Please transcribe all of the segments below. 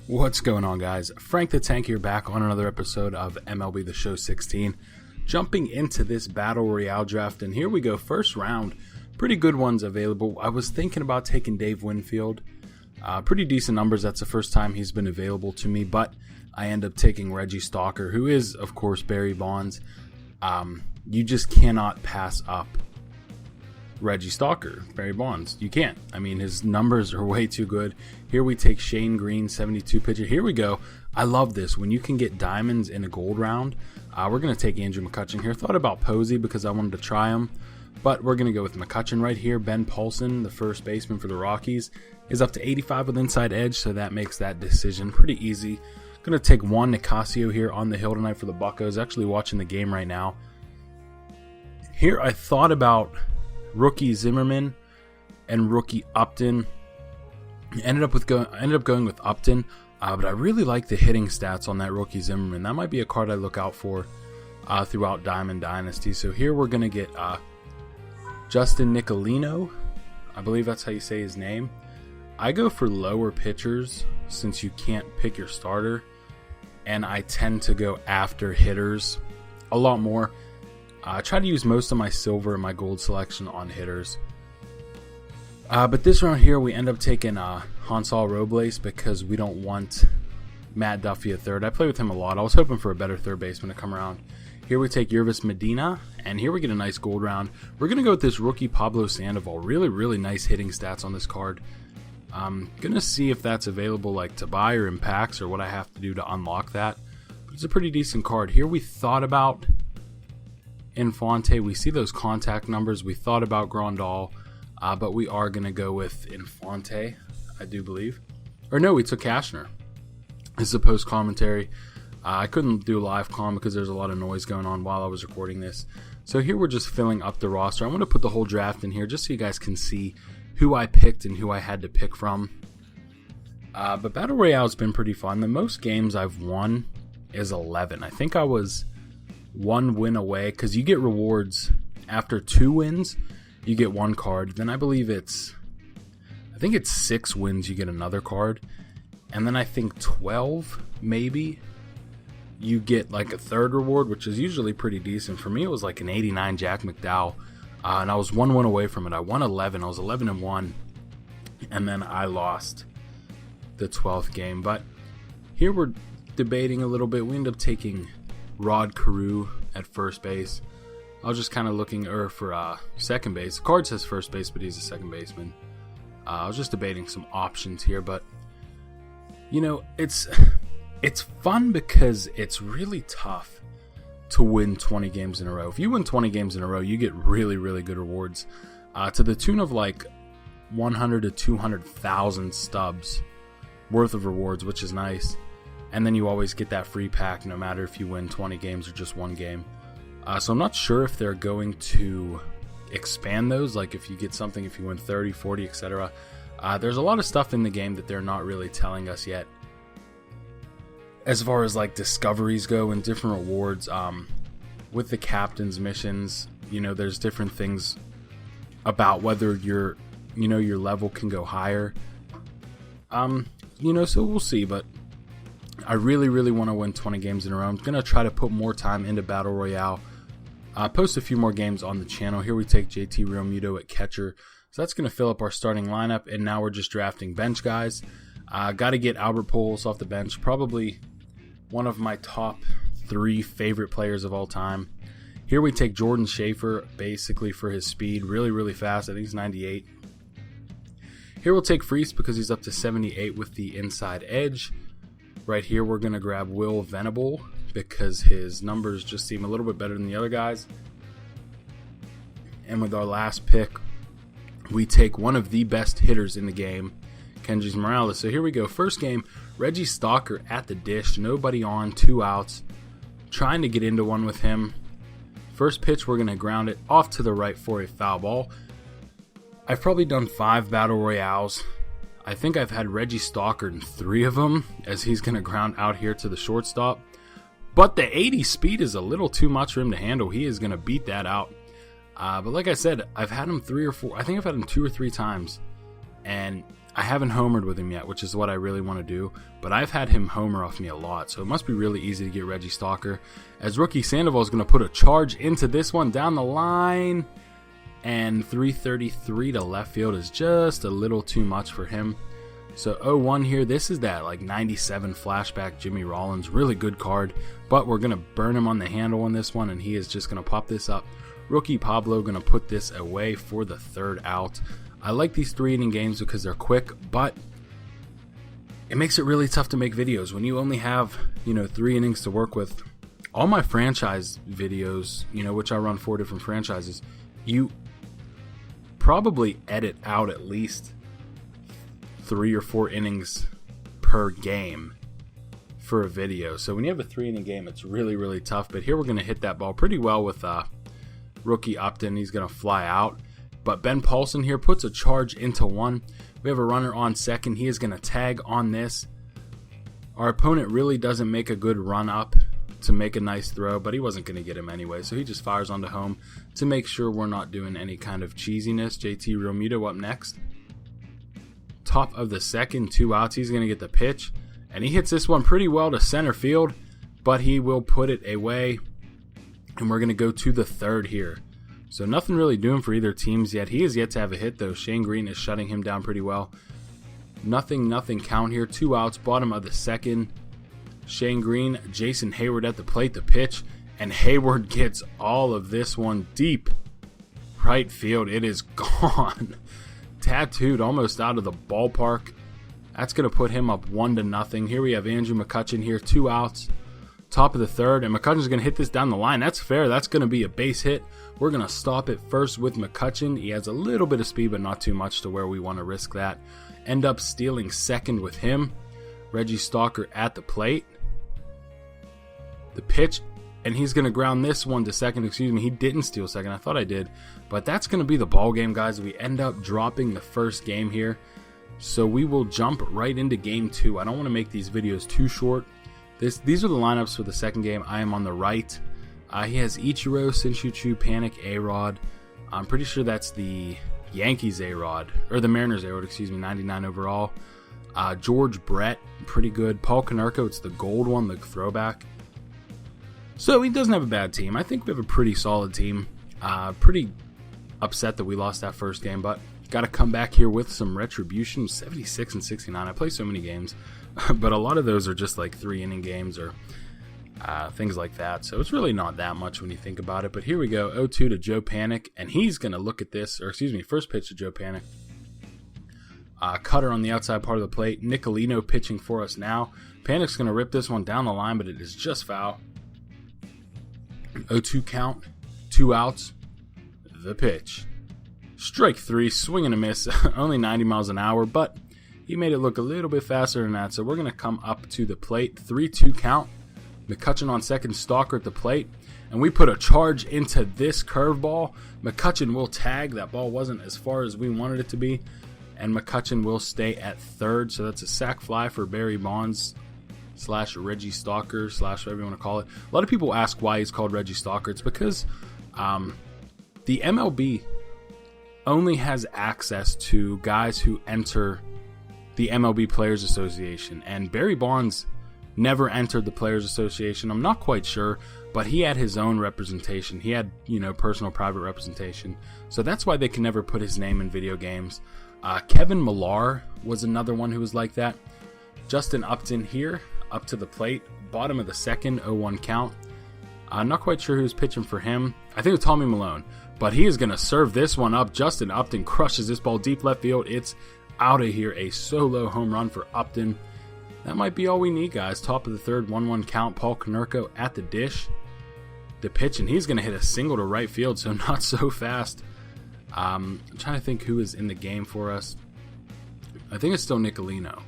What's going on, guys? Frank the Tank here, back on another episode of MLB The Show 16. Jumping into this Battle Royale draft, and here we go. First round, pretty good ones available. I was thinking about taking Dave Winfield. Pretty decent numbers. That's the first time he's been available to me, but I end up taking Reggie Stalker, who is, of course, Barry Bonds. You just cannot pass up Reggie Stalker, Barry Bonds. You can't. I mean, his numbers are way too good. Here we take Shane Green, 72 pitcher. Here we go. I love this. When you can get diamonds in a gold round, we're going to take Andrew McCutchen here. Thought about Posey because I wanted to try him, but we're going to go with McCutchen right here. Ben Paulson, the first baseman for the Rockies, is up to 85 with inside edge, so that makes that decision pretty easy. Going to take Juan Nicasio here on the hill tonight for the Buccos. Actually watching the game right now. Here I thought about rookie Zimmerman and rookie Upton. Ended up going with Upton, but I really like the hitting stats on that rookie Zimmerman. That might be a card I look out for throughout Diamond Dynasty. So here we're going to get Justin Nicolino. I believe that's how you say his name. I go for lower pitchers since you can't pick your starter, and I tend to go after hitters a lot more. I try to use most of my silver and my gold selection on hitters. But this round here, we end up taking Hansel Robles because we don't want Matt Duffy at third. I play with him a lot. I was hoping for a better third baseman to come around. Here we take Yervis Medina, and here we get a nice gold round. We're going to go with this rookie Pablo Sandoval. Really, really nice hitting stats on this card. I'm going to see if that's available like to buy or in packs or what I have to do to unlock that. But it's a pretty decent card. Here we thought about Infante. We see those contact numbers. We thought about Grandal, but we are going to go with Infante, I do believe. Or no, we took Cashner. This is a post commentary. I couldn't do a live comm because there's a lot of noise going on while I was recording this. So here we're just filling up the roster. I'm going to put the whole draft in here just so you guys can see who I picked and who I had to pick from. But Battle Royale has been pretty fun. The most games I've won is 11. I think I was one win away because you get rewards after 2 wins. You get 1 card. Then I think it's 6 wins you get another card, and then I think 12 maybe you get like a third reward, which is usually pretty decent. For me, it was like an 89 Jack McDowell, and I was 1 win away from it. I won 11. I was 11-1, and then I lost the 12th game. But here we're debating a little bit. We end up taking Rod Carew at first base. I was just kind of looking for second base. The card says first base, but he's a second baseman. I was just debating some options here, but you know, it's fun because it's really tough to win 20 games in a row. If you win 20 games in a row, you get really, really good rewards to the tune of like 100 to 200,000 stubs worth of rewards, which is nice. And then you always get that free pack no matter if you win 20 games or just 1 game. So I'm not sure if they're going to expand those, like if you get something, if you win 30, 40, etc. There's a lot of stuff in the game that they're not really telling us yet. As far as like discoveries go and different rewards, with the captain's missions, you know, there's different things about whether your level can go higher. So we'll see, but I really, really want to win 20 games in a row. I'm going to try to put more time into Battle Royale. Post a few more games on the channel. Here we take JT Realmuto at catcher. So that's going to fill up our starting lineup, and now we're just drafting bench guys. Got to get Albert Pujols off the bench. Probably one of my top 3 favorite players of all time. Here we take Jordan Schaefer, basically for his speed. Really, really fast. I think he's 98. Here we'll take Freese because he's up to 78 with the inside edge. Right here, we're going to grab Will Venable because his numbers just seem a little bit better than the other guys. And with our last pick, we take one of the best hitters in the game, Kendrys Morales. So here we go. First game, Reggie Stalker at the dish. Nobody on, 2 outs. Trying to get into one with him. First pitch, we're going to ground it off to the right for a foul ball. I've probably done 5 Battle Royales. I think I've had Reggie Stalker in 3 of them, as he's going to ground out here to the shortstop. But the 80 speed is a little too much for him to handle. He is going to beat that out. But like I said, I've had him 3 or 4. I think I've had him 2 or 3 times. And I haven't homered with him yet, which is what I really want to do, but I've had him homer off me a lot, so it must be really easy to get Reggie Stalker. As rookie Sandoval is going to put a charge into this one down the line, and 333 to left field is just a little too much for him. So 0-1 here. This is that like 97 flashback Jimmy Rollins, really good card, but we're going to burn him on the handle on this one, and he is just going to pop this up. Rookie Pablo going to put this away for the third out. I like these 3-inning games because they're quick, but it makes it really tough to make videos when you only have, 3 innings to work with. All my franchise videos, which I run 4 different franchises, you probably edit out at least 3 or 4 innings per game for a video. So when you have a 3-inning game, it's really, really tough. But here we're going to hit that ball pretty well with rookie Upton. He's going to fly out. But Ben Paulson here puts a charge into one. We have a runner on second. He is going to tag on this. Our opponent really doesn't make a good run up to make a nice throw, but he wasn't going to get him anyway, so he just fires onto home to make sure we're not doing any kind of cheesiness. JT Realmuto up next. Top of the second, 2 outs. He's going to get the pitch, and he hits this one pretty well to center field, but he will put it away, and we're going to go to the third here. So nothing really doing for either teams yet. He is yet to have a hit, though. Shane Green is shutting him down pretty well. Nothing count here. 2 outs, bottom of the second. Shane Green, Jason Hayward at the plate, the pitch, and Hayward gets all of this one deep right field. It is gone. Tattooed almost out of the ballpark. That's going to put him up 1-0. Here we have Andrew McCutchen here, 2 outs. Top of the third, and McCutchen's going to hit this down the line. That's fair. That's going to be a base hit. We're going to stop it first with McCutchen. He has a little bit of speed, but not too much to where we want to risk that. End up stealing second with him. Reggie Stalker at the plate. The pitch, and he's going to ground this one to second. Excuse me, he didn't steal second. I thought I did. But that's going to be the ball game, guys. We end up dropping the first game here. So we will jump right into game 2. I don't want to make these videos too short. These are the lineups for the second game. I am on the right. He has Ichiro, Shin-Soo-Choo, Panic, A-Rod. I'm pretty sure that's the Yankees A-Rod, or the Mariners A-Rod, 99 overall. George Brett, pretty good. Paul Konerko, it's the gold one, the throwback. So he doesn't have a bad team. I think we have a pretty solid team. Pretty upset that we lost that first game, but got to come back here with some retribution. 76 and 69. I play so many games, but a lot of those are just like 3-inning games or things like that. So it's really not that much when you think about it. But here we go, 0-2 to Joe Panic, and he's going to look at this, or excuse me, first pitch to Joe Panic. Cutter on the outside part of the plate. Nicolino pitching for us now. Panic's going to rip this one down the line, but it is just foul. 0-2 count, 2 outs. The pitch. Strike 3, swing and a miss. Only 90 miles an hour, but he made it look a little bit faster than that. So we're going to come up to the plate. 3-2 count. McCutchen on second, Stalker at the plate. And we put a charge into this curveball. McCutchen will tag. That ball wasn't as far as we wanted it to be. And McCutchen will stay at third. So that's a sac fly for Barry Bonds / Reggie Stalker / whatever you want to call it. A lot of people ask why he's called Reggie Stalker. It's because the MLB only has access to guys who enter the MLB Players Association. And Barry Bonds never entered the Players Association. I'm not quite sure, but he had his own representation. He had, personal private representation. So that's why they can never put his name in video games. Kevin Millar was another one who was like that. Justin Upton here, up to the plate. Bottom of the second, 0-1 count. I'm not quite sure who's pitching for him. I think it's Tommy Malone. But he is going to serve this one up. Justin Upton crushes this ball deep left field. It's out of here. A solo home run for Upton. That might be all we need, guys. Top of the third, 1-1 count. Paul Konerko at the dish. The pitch, and he's going to hit a single to right field, so not so fast. I'm trying to think who is in the game for us. I think it's still Nicolino.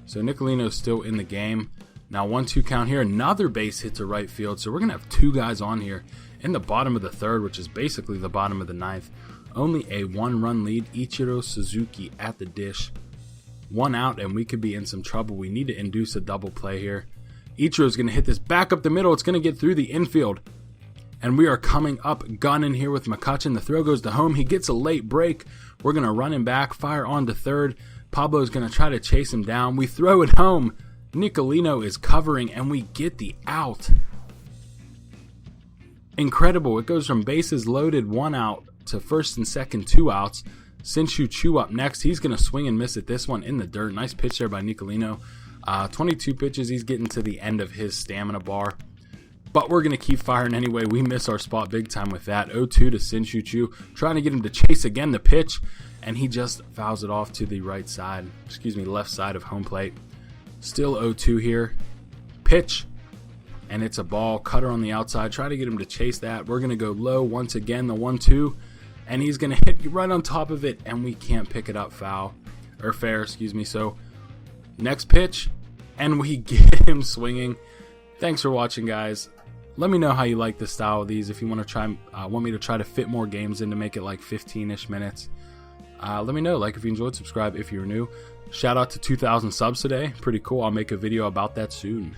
So Nicolino's still in the game. Now 1-2 count here. Another base hit to right field. So we're going to have 2 guys on here in the bottom of the third, which is basically the bottom of the ninth. Only a 1-run lead. Ichiro Suzuki at the dish. 1 out, and we could be in some trouble. We need to induce a double play here. Ichiro's going to hit this back up the middle. It's going to get through the infield. And we are coming up gunning here with McCutchen. The throw goes to home. He gets a late break. We're going to run him back, fire on to third. Pablo's going to try to chase him down. We throw it home. Nicolino is covering, and we get the out. Incredible. It goes from bases loaded, 1 out, to first and second, 2 outs. Shin-Soo Choo up next. He's going to swing and miss at this one in the dirt. Nice pitch there by Nicolino. 22 pitches. He's getting to the end of his stamina bar. But we're going to keep firing anyway. We miss our spot big time with that. 0-2 to Shin-Soo Choo. Trying to get him to chase again the pitch. And he just fouls it off to the left side of home plate. Still 0-2 here. Pitch. And it's a ball. Cutter on the outside. Try to get him to chase that. We're going to go low once again. The 1-2. And he's going to hit right on top of it. And we can't pick it up fair. So next pitch. And we get him swinging. Thanks for watching, guys. Let me know how you like the style of these. If you want me to try to fit more games in to make it like 15-ish minutes. Let me know. Like if you enjoyed, subscribe if you're new. Shout out to 2,000 subs today. Pretty cool. I'll make a video about that soon.